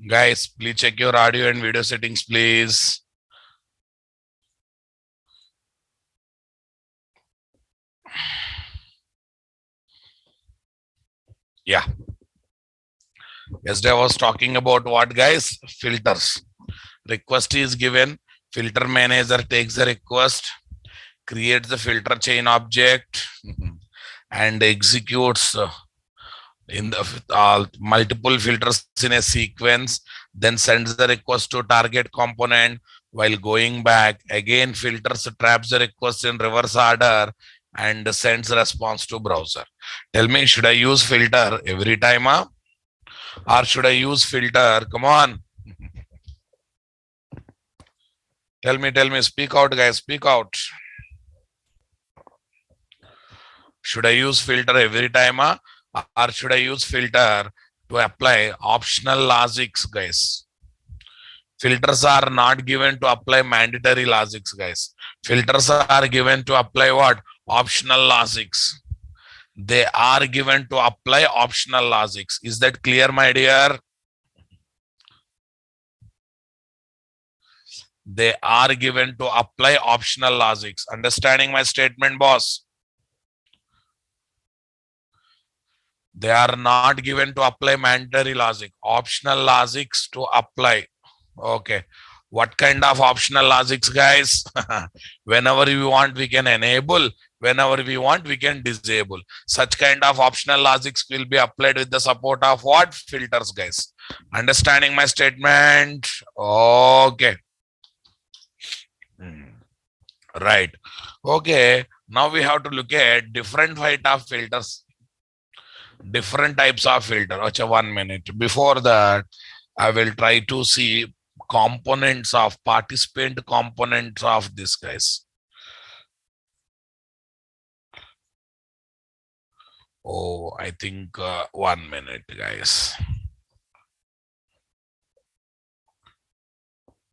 Guys, please check your audio and video settings, please. Yeah. Yesterday I was talking about what, guys? Filters. Request is given. Filter manager takes the request, creates the filter chain object, and executes in the multiple filters in a sequence, then sends the request to target component. While going back again, filters traps the request in reverse order and sends response to browser. Tell me, should I use filter every time, or should I use filter? Come on, tell me, speak out, guys, speak out. Should I use filter every time, or should I use filter to apply optional logics, guys? Filters are not given to apply mandatory logics, guys. Filters are given to apply what? Optional logics. They are given to apply optional logics. Is that clear, my dear? They are given to apply optional logics. Understanding my statement, boss? They are not given to apply mandatory logic. Optional logics to apply. Okay. What kind of optional logics, guys? Whenever we want, we can enable. Whenever we want, we can disable. Such kind of optional logics will be applied with the support of what? Filters, guys. Understanding my statement? Okay. Right. Okay. Now we have to look at different type of filters. Different types of filter. Okay, 1 minute. Before that, I will try to see components of participant components of this, guys. Oh, I think 1 minute, guys.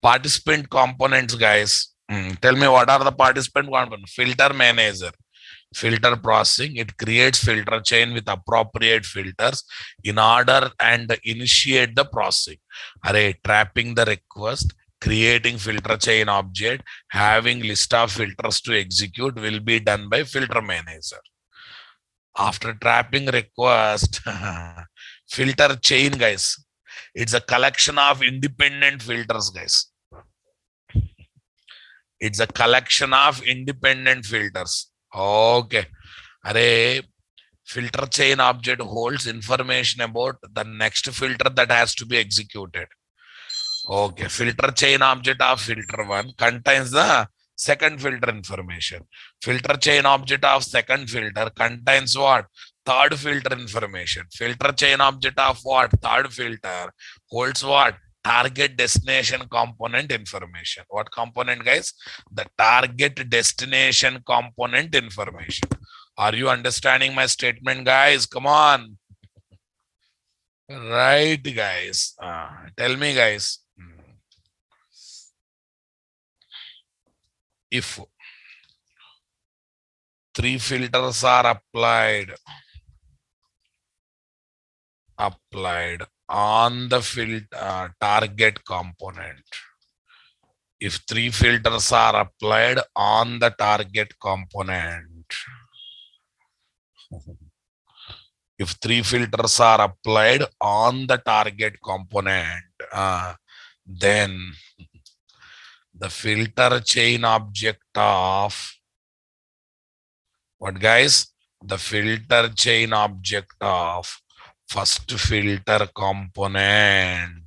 Participant components, guys. Tell me, what are the participant components? Filter manager, filter processing. It creates filter chain with appropriate filters in order and initiate the processing. Array, trapping the request, creating filter chain object, having list of filters to execute will be done by filter manager. After trapping request, filter chain, guys. It's a collection of independent filters, guys. It's a collection of independent filters. Okay. Array, filter chain object holds information about the next filter that has to be executed. Okay. Filter chain object of filter 1 contains the second filter information. Filter chain object of second filter contains what? Third filter information. Filter chain object of what? Third filter holds what? Target destination component information. What component, guys? The target destination component information. Are you understanding my statement, guys? Come on. Right, guys. Tell me, guys. If 3 filters are applied on the target component, if 3 filters are applied on the target component, if 3 filters are applied on the target component, then the filter chain object of what, guys? The filter chain object of first filter component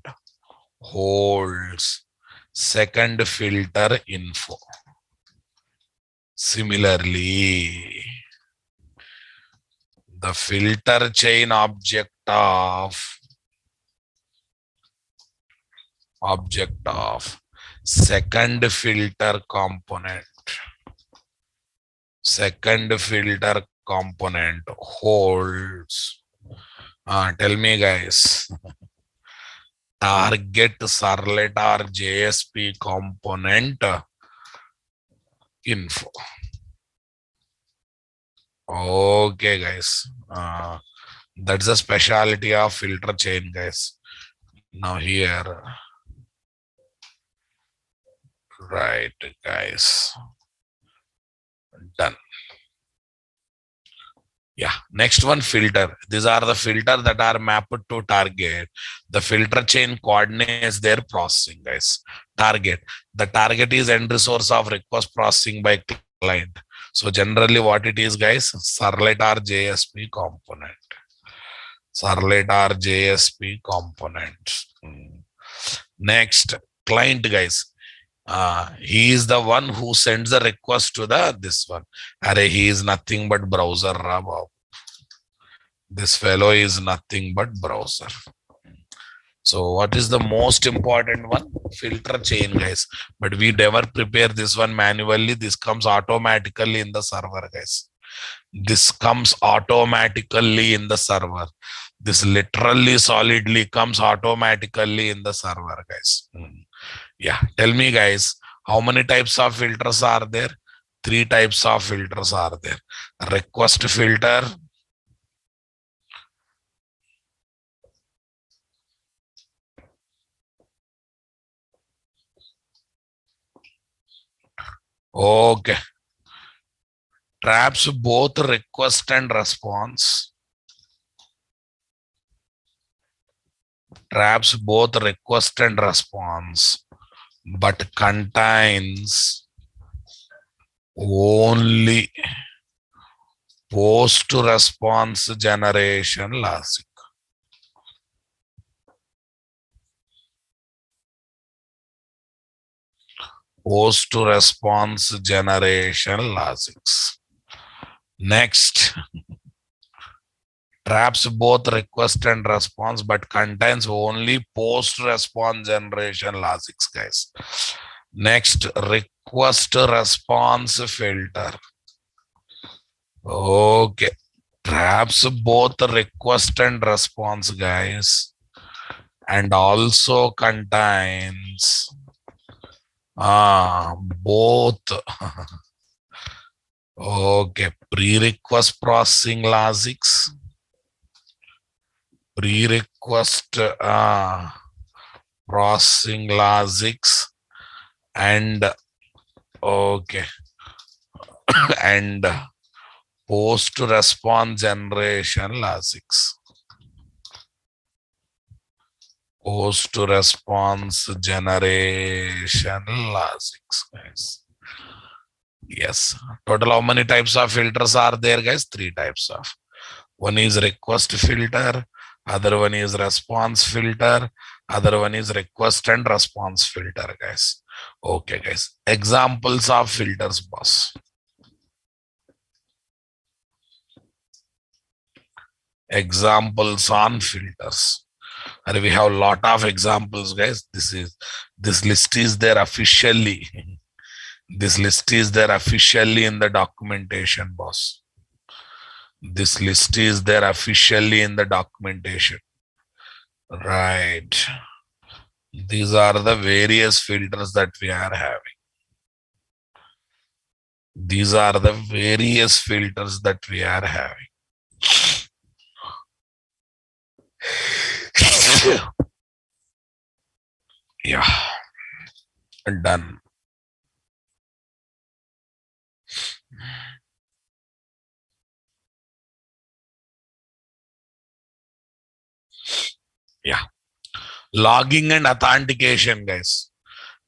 holds second filter info. Similarly, the filter chain object of second filter component holds, tell me, guys, target servlet or JSP component info. Okay, guys. That's the specialty of filter chain, guys. Now here, right, guys, done. Yeah, next one, filter. These are the filter that are mapped to target. The filter chain coordinates their processing, guys. Target. The target is end resource of request processing by client. So generally what it is, guys, servlet or JSP component. Servlet or JSP component. Next, client, guys. He is the one who sends the request to the this one. Array, he is nothing but browser. This fellow is nothing but browser. So what is the most important one? Filter chain, guys. But we never prepare this one manually. This comes automatically in the server, guys. This comes automatically in the server. This literally solidly comes automatically in the server, guys. Yeah, tell me, guys, how many types of filters are there? 3 types of filters are there. Request filter. Okay. Traps both request and response. Traps both request and response, but contains only post response generation logic. Post response generation logics. Next, traps both request and response, but contains only post response generation logics, guys. Next, request response filter. Okay, traps both request and response, guys, and also contains both. Okay, pre-request processing logics, pre-request processing logics, and okay, and post response generation logics. Post response generation logics, guys. Yes. Total how many types of filters are there, guys? 3 types of. One is request filter, other one is response filter, other one is request and response filter, guys. Okay, guys. Examples of filters, boss. Examples on filters. And we have a lot of examples, guys. This list is there officially. This list is there officially in the documentation, boss. This list is there officially in the documentation. Right. These are the various filters that we are having. These are the various filters that we are having. Yeah. Done. Yeah. Logging and authentication, guys.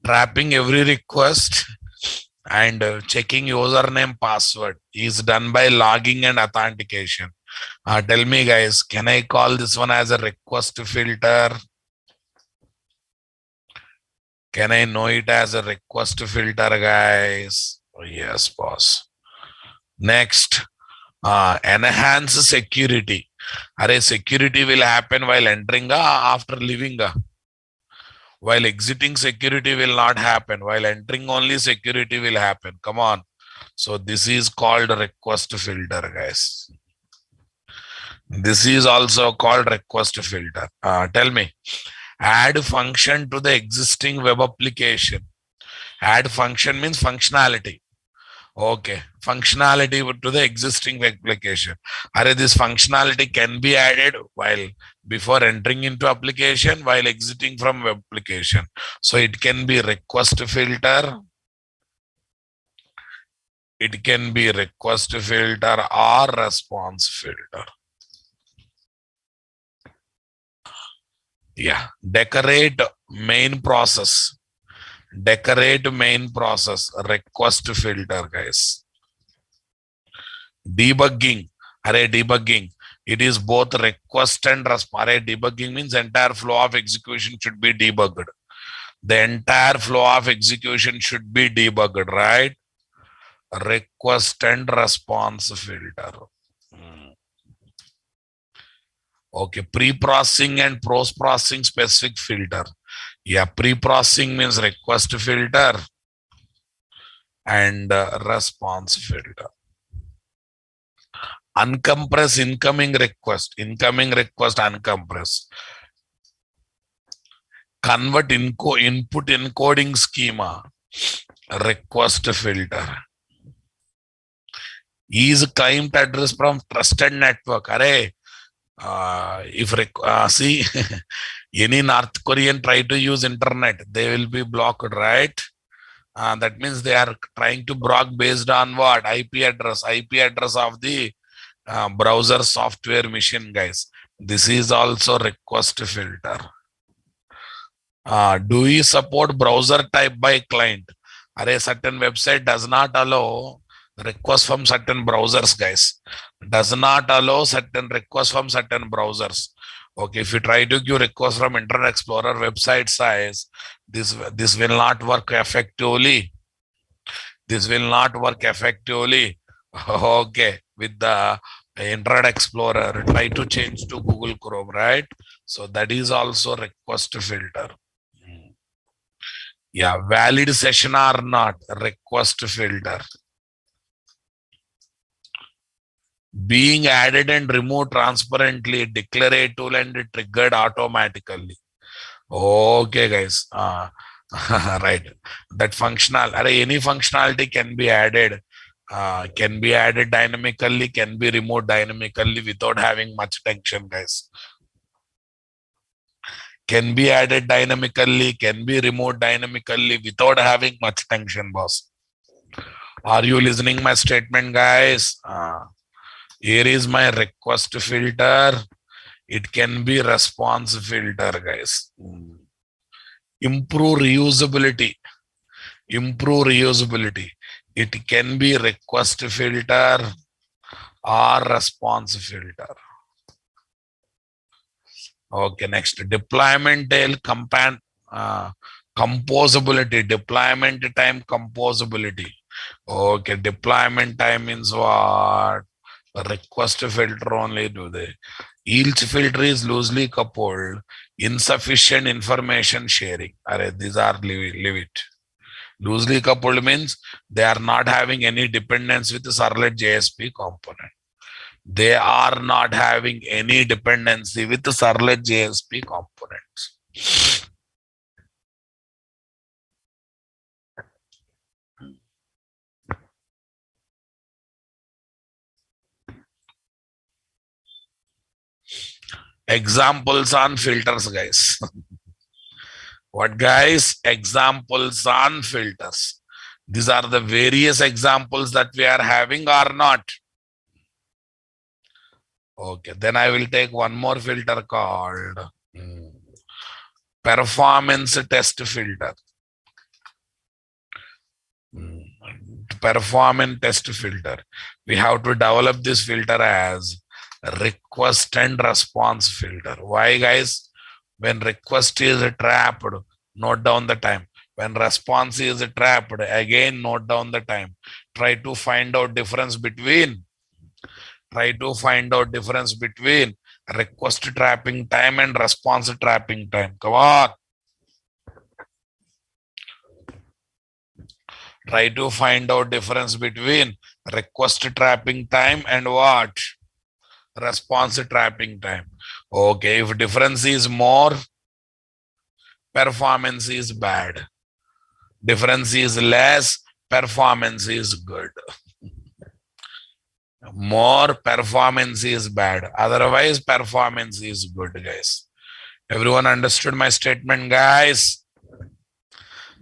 Trapping every request and checking username password is done by logging and authentication. Tell me, guys, can I call this one as a request filter? Can I know it as a request filter, guys? Oh, yes, boss. Next, enhance security. Array security will happen while entering after leaving. While exiting, security will not happen. While entering only, security will happen. Come on. So this is called request filter, guys. This is also called request filter. Tell me, add function to the existing web application. Add function means functionality. Okay, functionality to the existing web application. This functionality can be added while before entering into application, while exiting from application. So it can be request filter. It can be request filter or response filter. Yeah. Decorate main process. Decorate main process. Request filter, guys. Debugging. Array debugging. It is both request and response. Array debugging means entire flow of execution should be debugged. The entire flow of execution should be debugged, right? Request and response filter. Okay, pre-processing and post-processing specific filter. Yeah, pre-processing means request filter and response filter. Uncompress incoming request uncompress. Convert input encoding schema, request filter. Is client address from trusted network. Array, see, any North Korean try to use internet, they will be blocked, right? That means they are trying to block based on what? IP address of the browser software machine, guys. This is also request filter. Do we support browser type by client? A certain website does not allow requests from certain browsers, guys. Does not allow certain requests from certain browsers. Okay, if you try to give requests from Internet Explorer website size, this will not work effectively. This will not work effectively. Okay, with the Internet Explorer, try to change to Google Chrome, right? So that is also request filter. Yeah, valid session or not, request filter. Being added and removed transparently, declarative and triggered automatically. Okay, guys. Right. That any functionality can be added. Can be added dynamically, can be removed dynamically without having much tension, guys. Can be added dynamically, can be removed dynamically without having much tension, boss. Are you listening my statement, guys? Here is my request filter. It can be response filter, guys. Improve reusability. Improve reusability. It can be request filter or response filter. Okay, next deployment tail composability. Deployment time composability. Okay, deployment time means what? Request filter only do they. Each filter is loosely coupled. Insufficient information sharing. These are leave it. Loosely coupled means they are not having any dependence with the servlet JSP component. They are not having any dependency with the servlet JSP components. Examples on filters, guys. What, guys? Examples on filters. These are the various examples that we are having or not. Okay, then I will take one more filter called performance test filter. Performance test filter. We have to develop this filter as request and response filter. Why, guys? When request is trapped, note down the time. When response is trapped, again note down the time. Try to find out difference between request trapping time and response trapping time. Come on. Try to find out difference between request trapping time and what? Response trapping time. Okay, if difference is more, performance is bad. Difference is less, performance is good. More performance is bad. Otherwise, performance is good, guys. Everyone understood my statement, guys?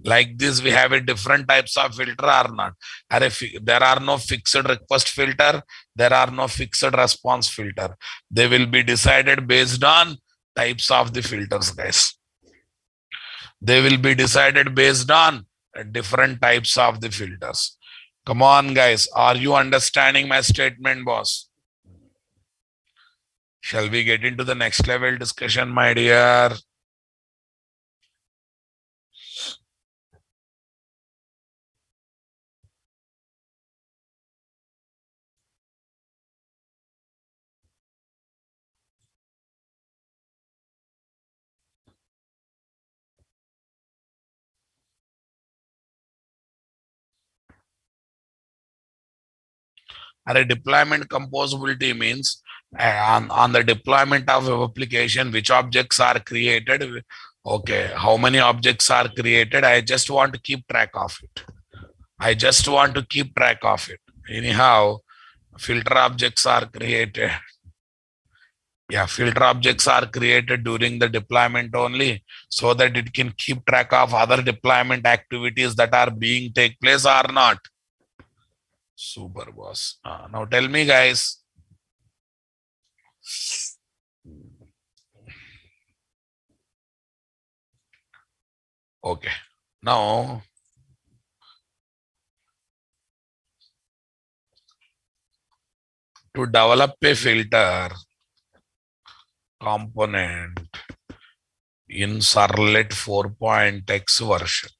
Like this, we have a different types of filter or not. There are no fixed request filter. There are no fixed response filter. They will be decided based on types of the filters, guys. They will be decided based on different types of the filters. Come on, guys. Are you understanding my statement, boss? Shall we get into the next level discussion, my dear? A deployment composability means on the deployment of a application, which objects are created. Okay, how many objects are created? I just want to keep track of it. I just want to keep track of it. Anyhow, filter objects are created. Yeah, filter objects are created during the deployment only so that it can keep track of other deployment activities that are being take place or not. Super, boss. Now tell me, guys. Okay. Now, to develop a filter component in Servlet 4.x version,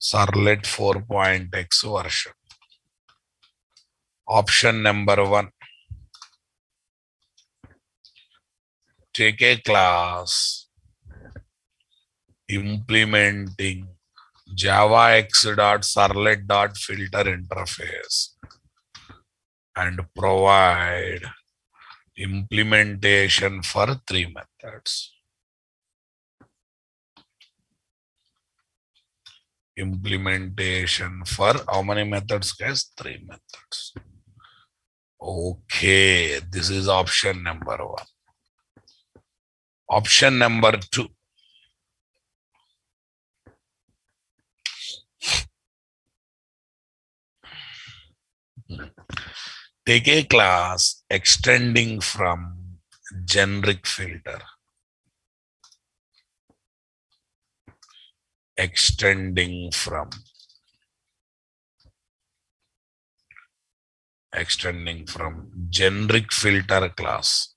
Servlet 4.x version, option number 1, take a class implementing javax.servlet.filter interface and provide implementation for 3 methods. Implementation for how many methods, guys? 3 methods. Okay, this is option number 1. Option number 2. Take a class extending from generic filter. Extending from generic filter class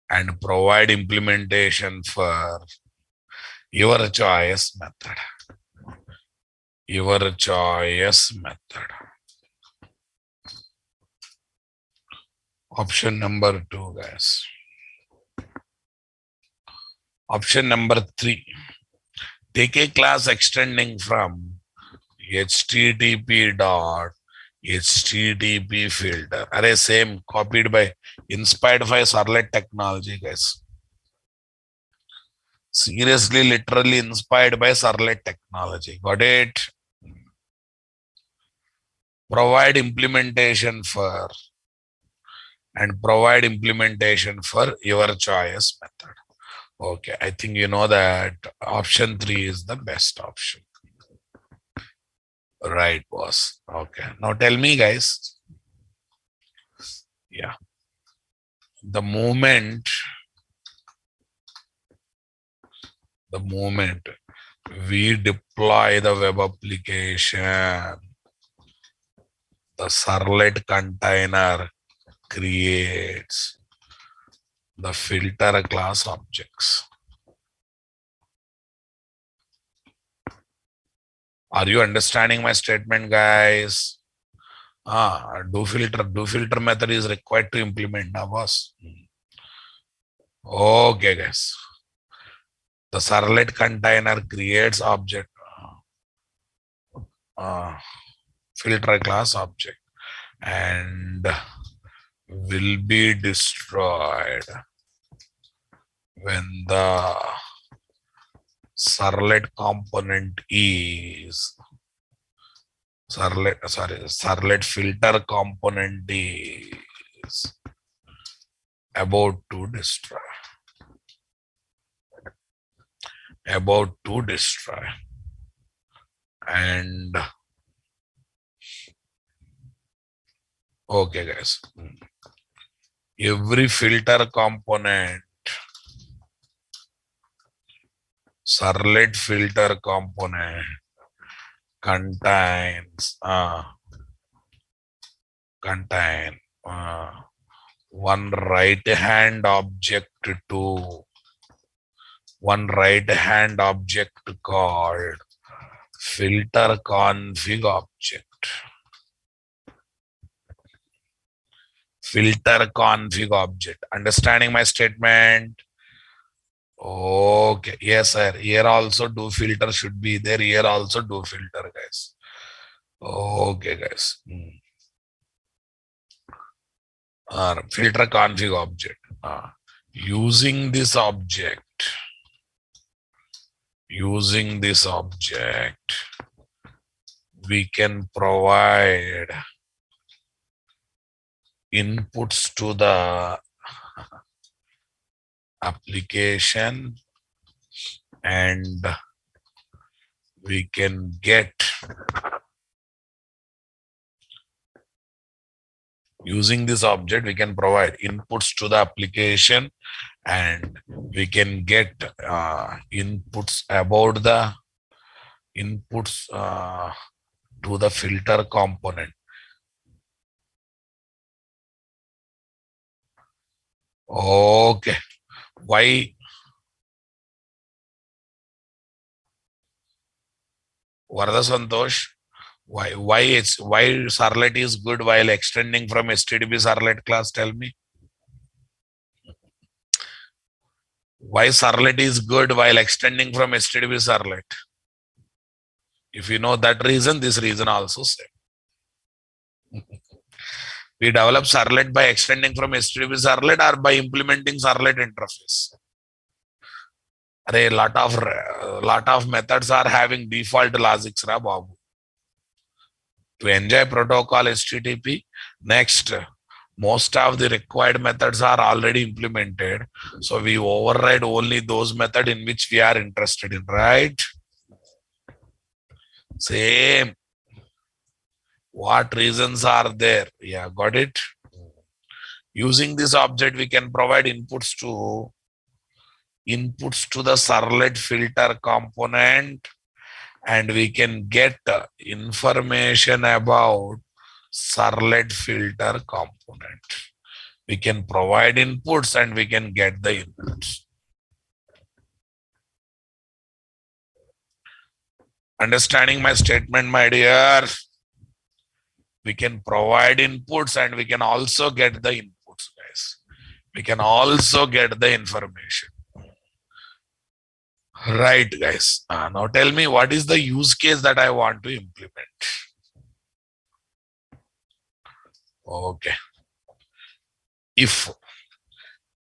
and provide implementation for your choice method. Your choice method. Option number 2, guys. Option number 3. Take a class extending from http filter. Array same copied by inspired by Servlet technology, guys. Seriously, literally inspired by Servlet technology. Got it? Provide implementation for your choice method. Okay, I think you know that option 3 is the best option. Right, boss. Okay, now tell me, guys. Yeah. The moment we deploy the web application, the servlet container creates the filter class objects. Are you understanding my statement, guys? Do filter method is required to implement now, boss. Okay, guys. The servlet container creates object filter class object and will be destroyed when the servlet component is Servlet filter component is about to destroy. About to destroy. And okay, guys. Every filter component, servlet filter component contains one right hand object called filter config object. Filter config object. Understanding my statement? Okay. Yes, sir. Here also do filter should be there. Here also do filter, guys. Okay, guys. Filter config object. Using this object, we can provide inputs to the application, and we can get, using this object we can provide inputs to the application, and we can get inputs about the inputs to the filter component. Okay. Why? Varda Santosh, why servlet is good while extending from HTTP servlet class? Tell me. Why servlet is good while extending from HTTP servlet? If you know that reason, this reason also same. We develop servlet by extending from HTTP servlet or by implementing servlet interface. A lot of methods are having default logics, ra babu. To enjoy protocol HTTP, next, most of the required methods are already implemented. So we override only those methods in which we are interested in, right? Same. What reasons are there? Yeah, got it. Using this object, we can provide inputs to the servlet filter component, and we can get information about servlet filter component. We can provide inputs and we can get the inputs. Understanding my statement, my dear? We can provide inputs and we can also get the inputs, guys. We can also get the information. Right, guys. Now tell me, what is the use case that I want to implement? Okay. If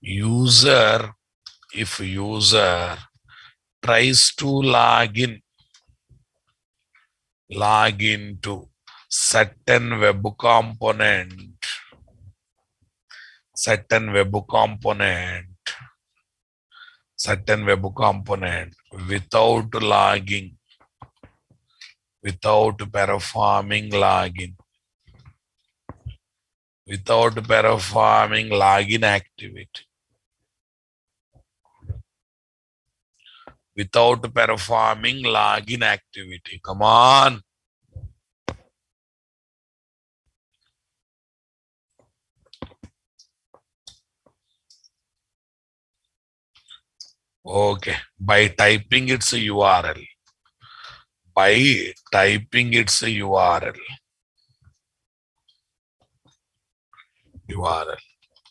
user tries to log into certain web component without performing login activity. Come on. Okay. By typing its URL.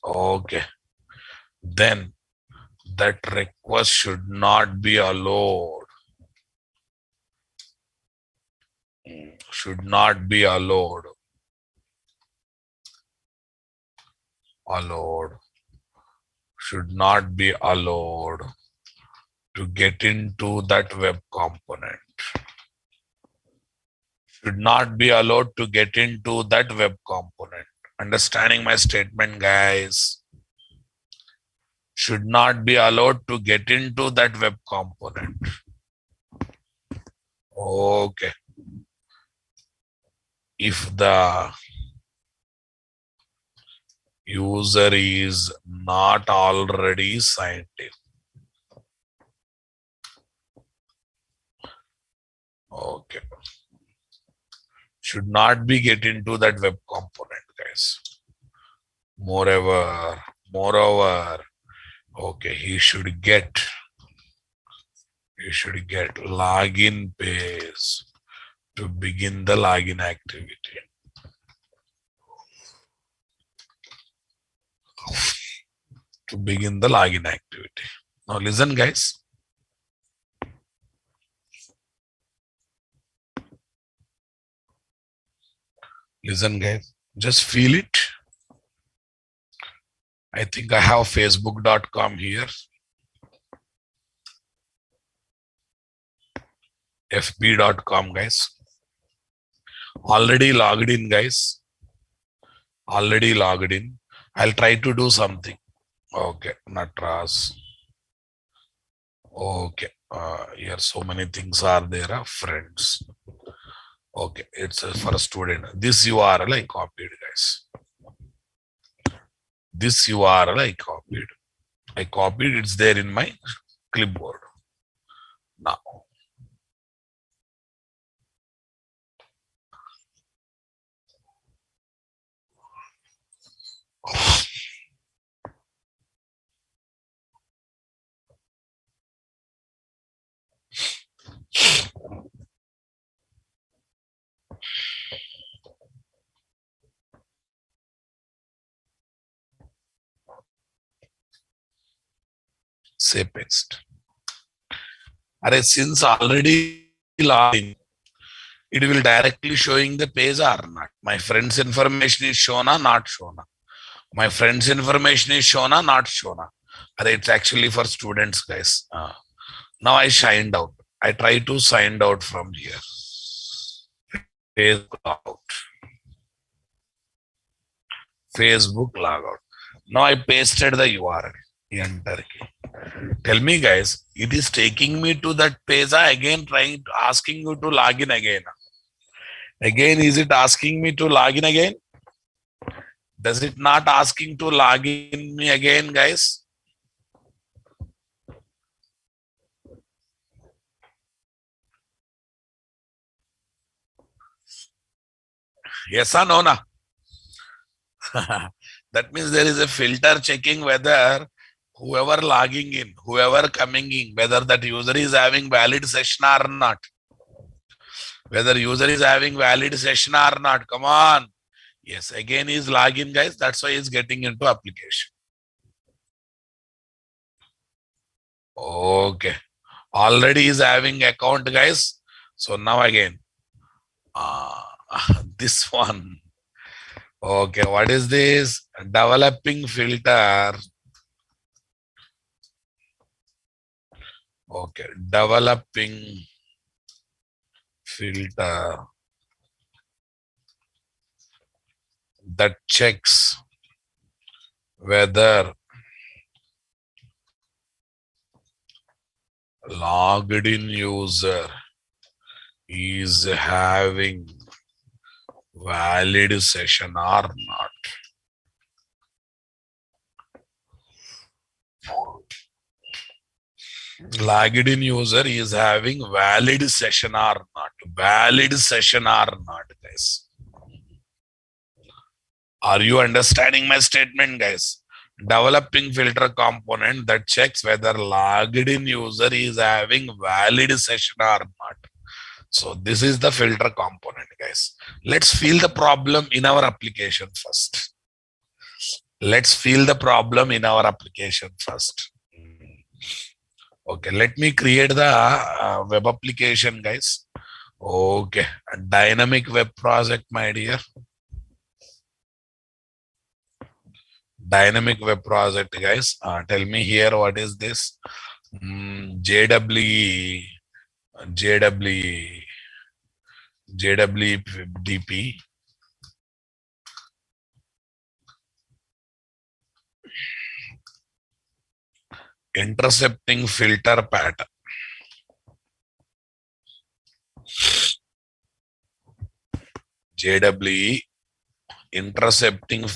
Okay. Then that request should not be allowed. Should not be allowed to get into that web component. should not be allowed to get into that web component. Understanding my statement, guys? Should not be allowed to get into that web component. Okay. If the user is not already signed in. Okay. Should not be get into that web component, guys. Moreover, okay, he should get login page to begin the login activity. To begin the login activity. Now listen, guys. Listen, guys. Just feel it. I think I have facebook.com here. fb.com, guys. Already logged in, guys. Already logged in. I'll try to do something. Okay, Natras. Okay, here so many things are there, friends. Okay, it's for a student. This URL I copied, guys. This URL I copied. It's there in my clipboard. Now, say paste. Since already logged in, it will directly showing the page or not. My friend's information is shown or not shown. My friend's information is shown or not shown. It's actually for students, guys. Now I signed out. I try to sign out from here. Facebook logout. Facebook logout. Now I pasted the URL. Enter key. Tell me, guys, it is taking me to that page. Again, asking you to log in again. Again, is it asking me to log in again? Does it not asking to log in me again, guys? Yes or no? Na? That means there is a filter checking whether whoever logging in, whoever coming in, whether that user is having valid session or not. Whether user is having valid session or not. Come on. Yes, again is login, guys. That's why he's getting into application. Okay. Already is having account, guys. So now again, this one. Okay, what is this? Developing filter. Okay, developing filter that checks whether logged in user is having valid session or not. Logged in user is having valid session or not. Valid session or not, guys. Are you understanding my statement, guys? Developing filter component that checks whether logged in user is having valid session or not. So this is the filter component, guys. Let's feel the problem in our application first. Let's feel the problem in our application first. Okay, let me create the web application, guys. Okay, a dynamic web project, my dear. Dynamic web project, guys. Tell me here what is this? JWE, JWDP, intercepting filter pattern. JWE, intercepting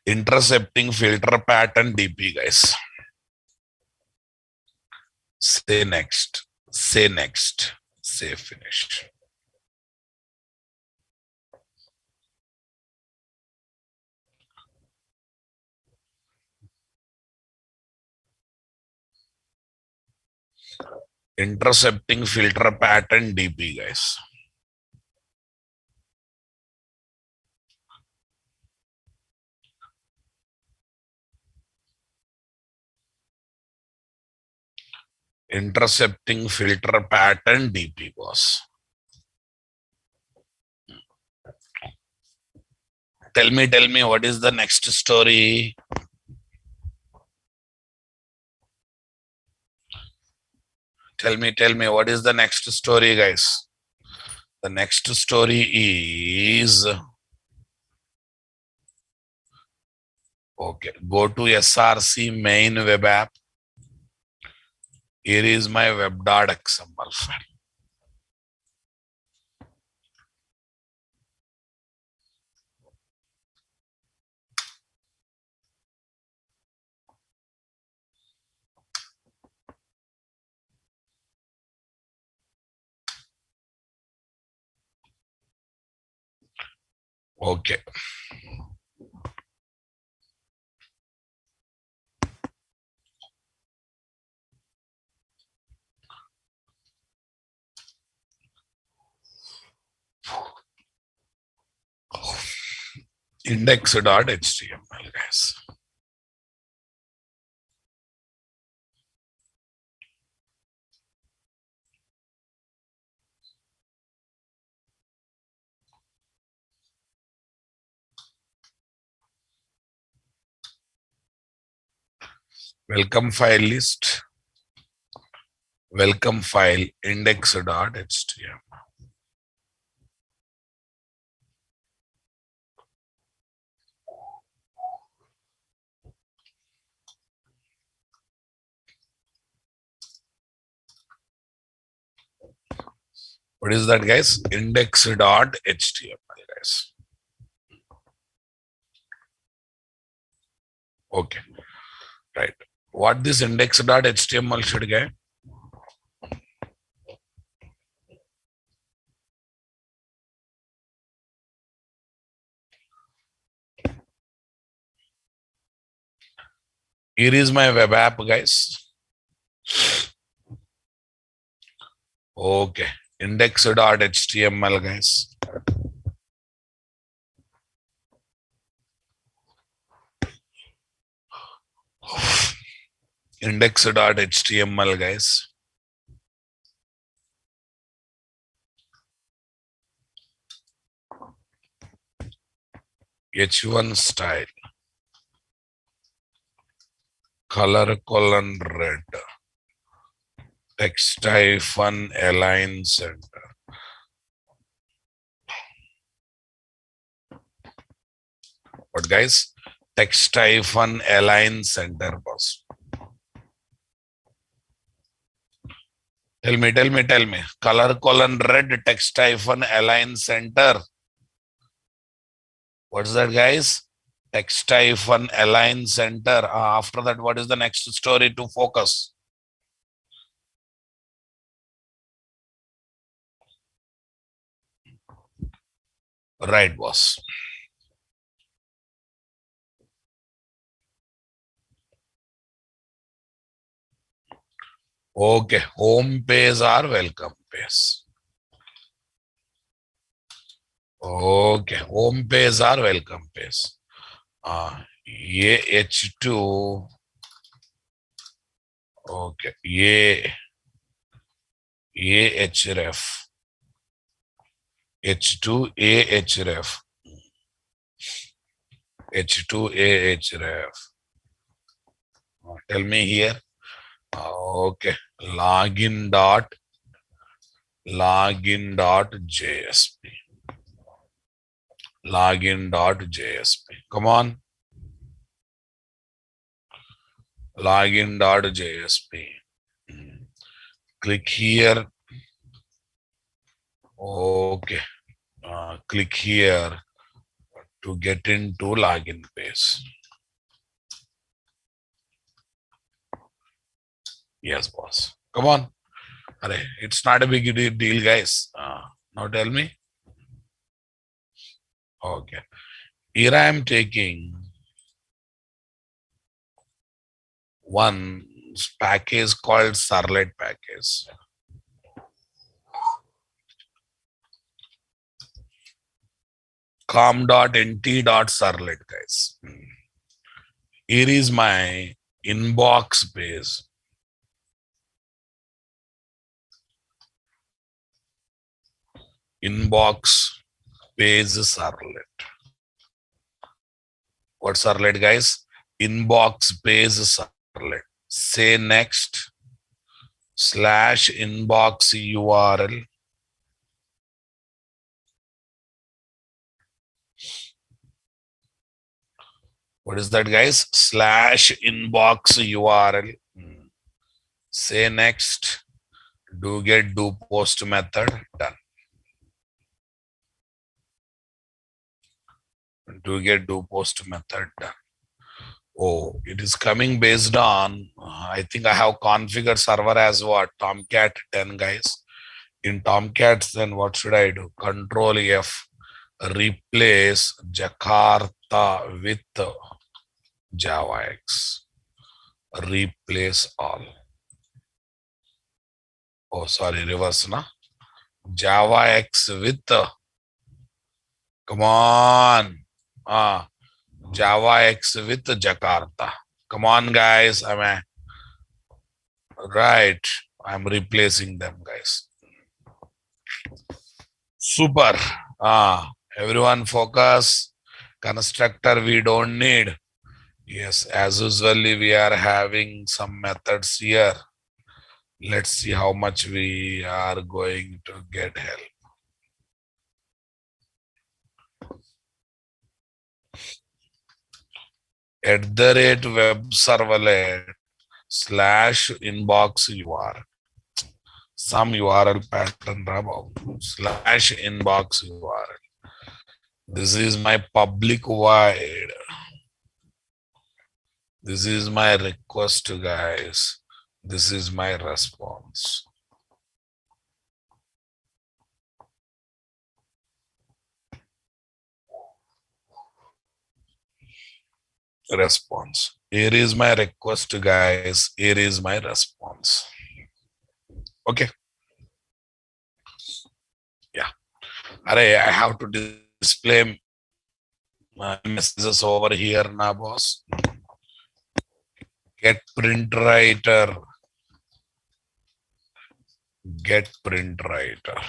intercepting filter pattern DP, guys. Say next. Say next. Say finish. Intercepting filter pattern DP, guys. Intercepting filter pattern DP, boss. Tell me, what is the next story? Tell me, what is the next story, guys? The next story is, okay, go to SRC main web app. Here is my web.xml file. Okay. Index.html, guys. Welcome file list. Welcome file index.html. What is that, guys? Index.html, guys. Okay. Right. What this index.html should get? Here is my web app, guys. Okay. Index.html, guys. Index.html, guys. H1 style. Color colon red. Text hyphen align center. What, guys? Text hyphen align center, boss. Tell me. Color colon red, text hyphen align center. What's that, guys? Text hyphen align center. After that, what is the next story to focus? Right, boss. Okay, home page or welcome page. Okay, home page or welcome page. ये H2. Okay, ये href. H2 href. H2 href. Tell me here. Okay. Login.jsp. Login.jsp. Come on. Login.jsp. Click here. Okay. Click here to get into login page. Yes, boss. Come on. It's not a big deal, guys. Now tell me. Okay. Here I am taking one package called Servlet package. com.nt.servlet, guys. Here is my inbox page. Inbox page servlet. What servlet, guys? Inbox page servlet. Say next /inbox URL. What is that, guys? /inbox URL. Say next. Do get do post method. Done. Do get do post method. Done. Oh, it is coming based on, I think I have configured server as what? Tomcat 10, guys. In Tomcats, then what should I do? Control F. Replace Jakarta with JavaX. Replace all. Oh, sorry, reverse, na? JavaX with, come on. JavaX with Jakarta. Come on, guys. Right. I'm replacing them, guys. Super. Everyone focus. Constructor we don't need. Yes, as usually we are having some methods here. Let's see how much we are going to get help. @web servlet /inbox URL. Some URL pattern /inbox URL. This is my public void. This is my request, guys. This is my response. Response. Here is my request, guys. Here is my response. Okay. Yeah. I have to display my messages over here now, boss. Get print writer. Get print writer.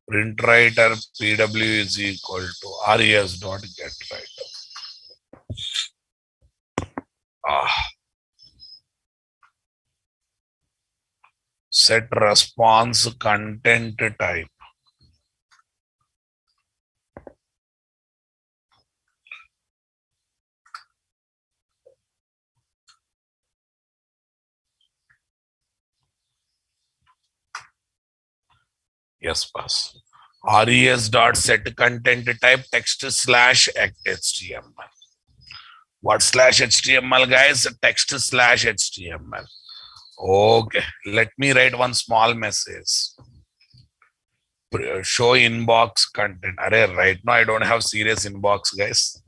Print writer PW is equal to res.getWriter. Set response content type. Yes, boss. res.set content type text /HTML. What /HTML, guys? Text /HTML. Okay, let me write one small message. Show inbox content. Right now I don't have serious inbox, guys.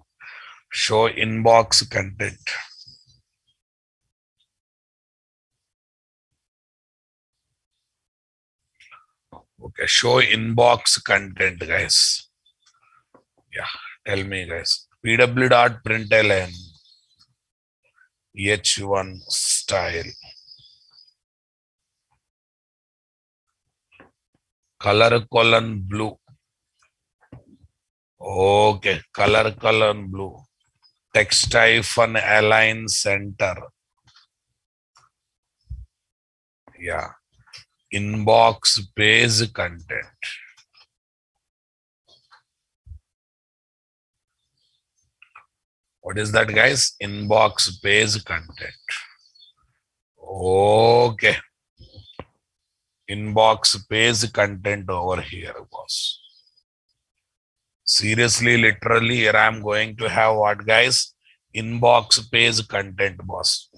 Show inbox content. Okay, show inbox content, guys. Yeah, tell me, guys. pw.println h1 style. Color :blue. Okay, color : blue. text-align center. Yeah. Inbox page content. What is that, guys? Inbox page content. Okay. Inbox page content over here, boss. Seriously, literally, here I am going to have what, guys? Inbox page content, boss.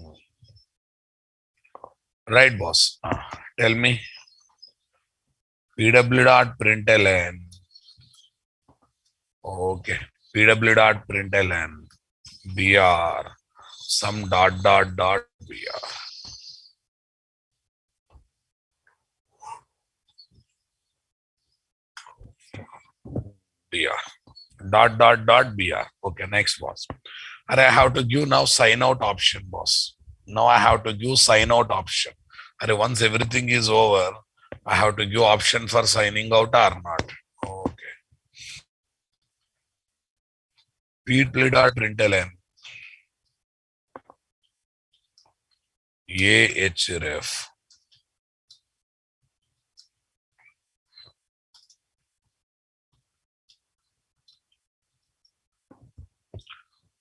Right, boss. Tell me. pw.println. Okay. pw.println. br. Some br. br. Br. Okay, next, boss. And I have to give now sign out option, boss. Now I have to give sign out option. And once everything is over, I have to give option for signing out or not. Okay. pw.println. ahref.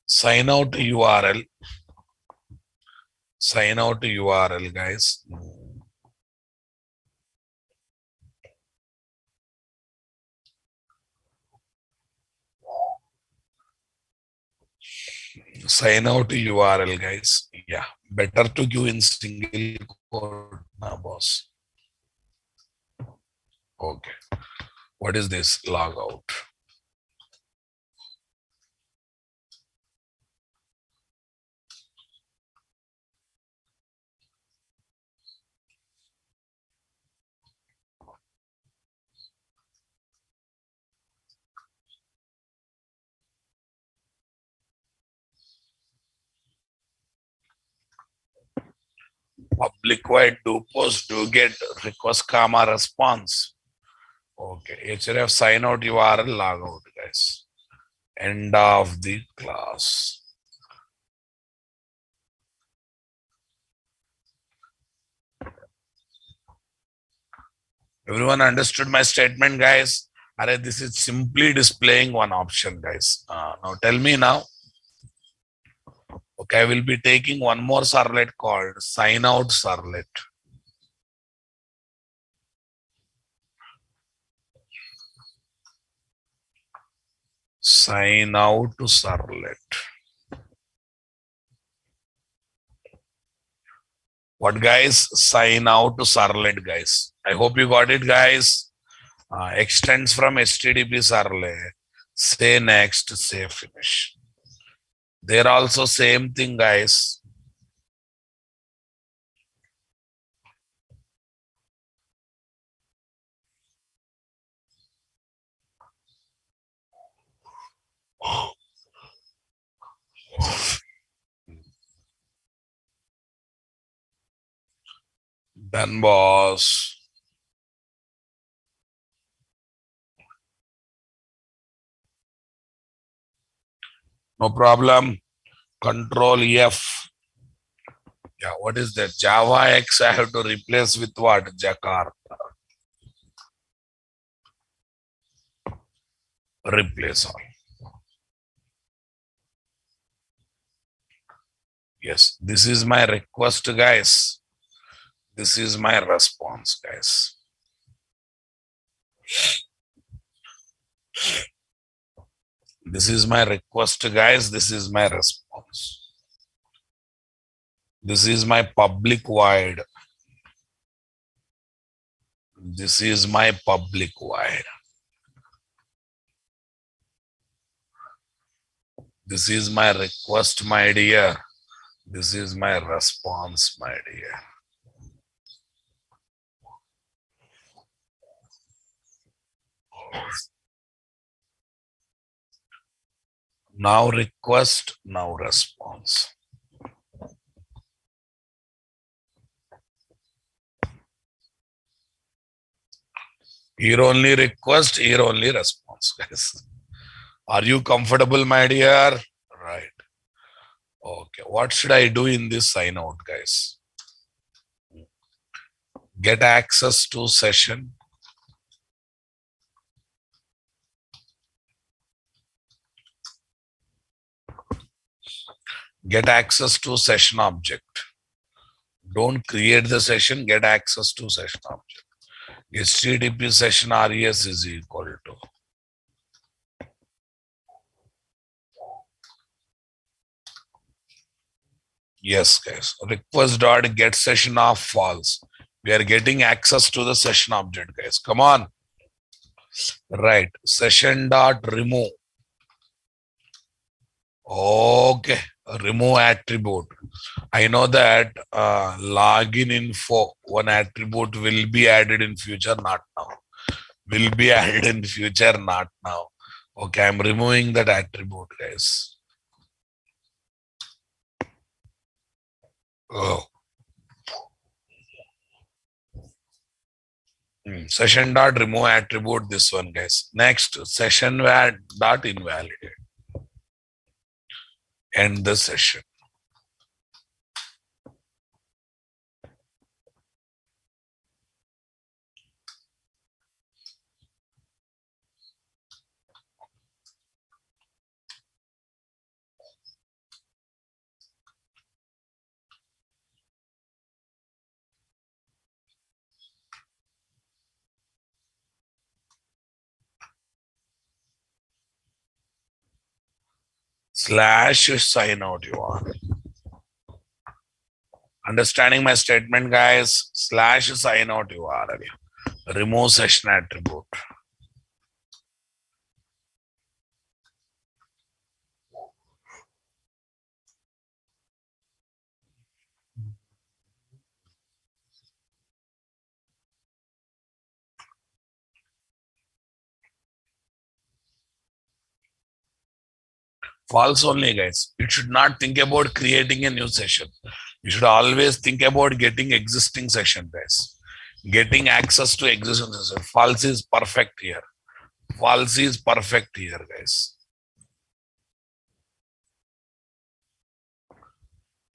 Sign out URL. Sign out URL, guys. Sign out URL, guys. Yeah, better to give in single quote now, boss. Okay. What is this? Log out. Public wide do post do get request comma response. Okay. href sign out URL log out, guys. End of the class. Everyone understood my statement, guys? This is simply displaying one option, guys. Now tell me now. Okay, I will be taking one more servlet called sign out servlet. Sign out to servlet. What, guys? Sign out to servlet, guys. I hope you got it, guys. Extends from HTTP servlet. Say next, say finish. They're also same thing, guys. Done, boss. No problem. Control F. Yeah, what is that? Java X I have to replace with what? Jakarta. Replace all. Yes, this is my request, guys. This is my response, guys. This is my request, guys. This is my response. This is my public void. This is my public void. This is my request, my dear. This is my response, my dear. Now request, now response. Here only request, here only response, guys. Are you comfortable, my dear? Right. Okay, what should I do in this sign out, guys? Get access to session. Get access to session object. Don't create the session, get access to session object. HTTP session res is equal to. Yes, guys. Request dot get session of false. We are getting access to the session object, guys. Come on. Right. Session dot remove. Okay. Remove attribute. I know that login info, one attribute will be added in future, not now. Will be added in future, not now. Okay, I'm removing that attribute, guys. Oh. Session dot remove attribute, this one, guys. Next, session dot invalidate. End the session. Slash sign out you are. Understanding my statement, guys? Slash sign out you are. Remove session attribute. False only, guys. You should not think about creating a new session. You should always think about getting existing session, guys. Getting access to existing session. False is perfect here. False is perfect here, guys.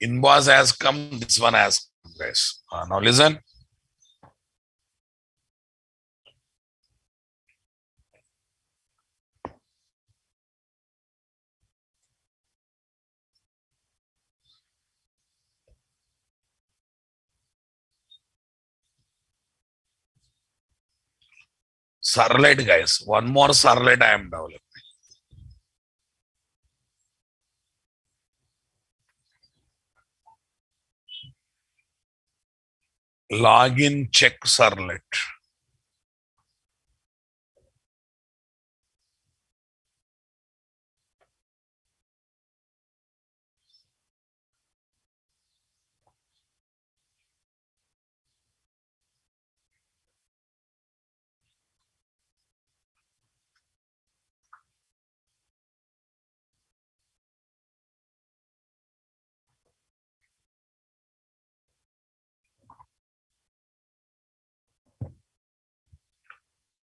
Inbox has come, this one has come, guys. Now listen. Servlet, guys. One more servlet I am developing. Login check servlet.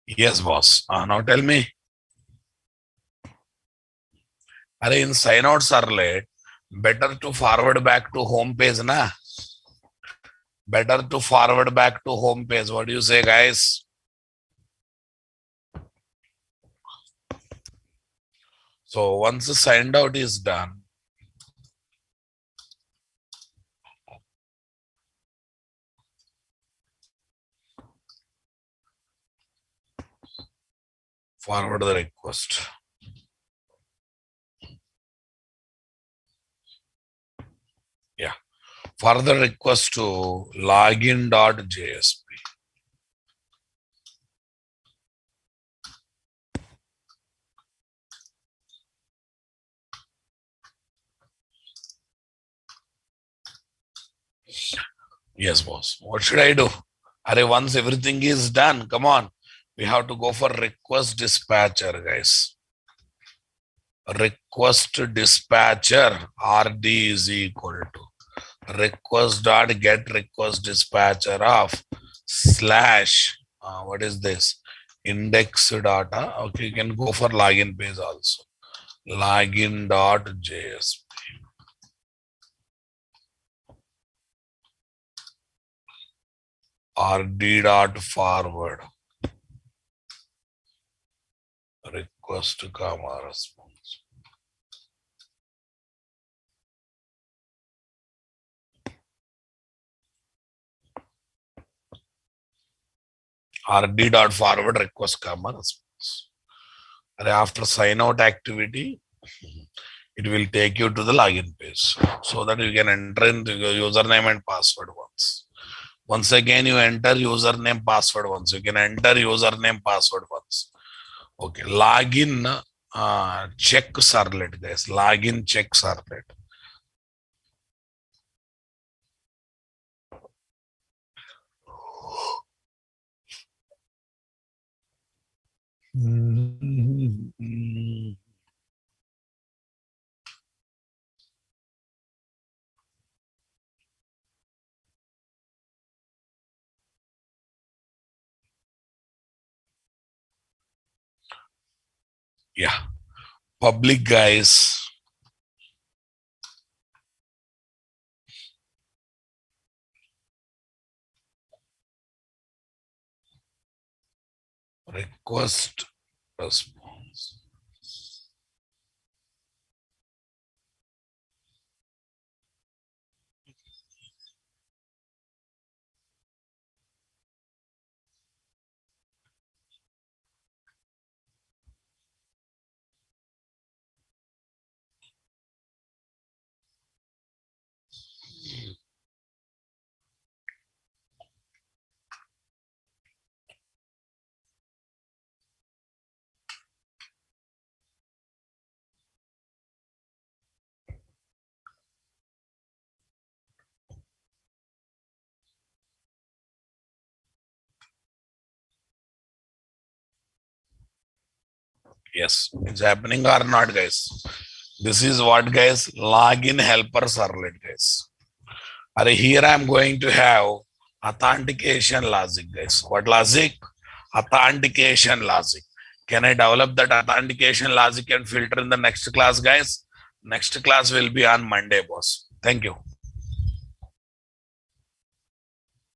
Yes, boss. Now tell me. In sign out servlet, better to forward back to home page, na? Better to forward back to home page. What do you say, guys? So once the signed out is done, forward the request. Yeah. Further request to login.jsp. Yes, boss. What should I do? Once everything is done, come on. We have to go for request dispatcher, guys. Request dispatcher RD is equal to request dot get request dispatcher of slash what is this, index data. Okay, you can go for login page also, login.jsp. RD dot forward request comma response. RD dot forward request comma response. And after sign out activity, it will take you to the login page so that you can enter in your username and password once. Once again, you enter username password once. You can enter username password once. Okay, login check servlet, guys. Login check servlet. Yeah, public, guys. Request response. Yes, it's happening or not, guys. This is what, guys, login helper servlet, guys. Here I'm going to have authentication logic, guys. What logic? Authentication logic. Can I develop that authentication logic and filter in the next class, guys? Next class will be on Monday, boss. Thank you.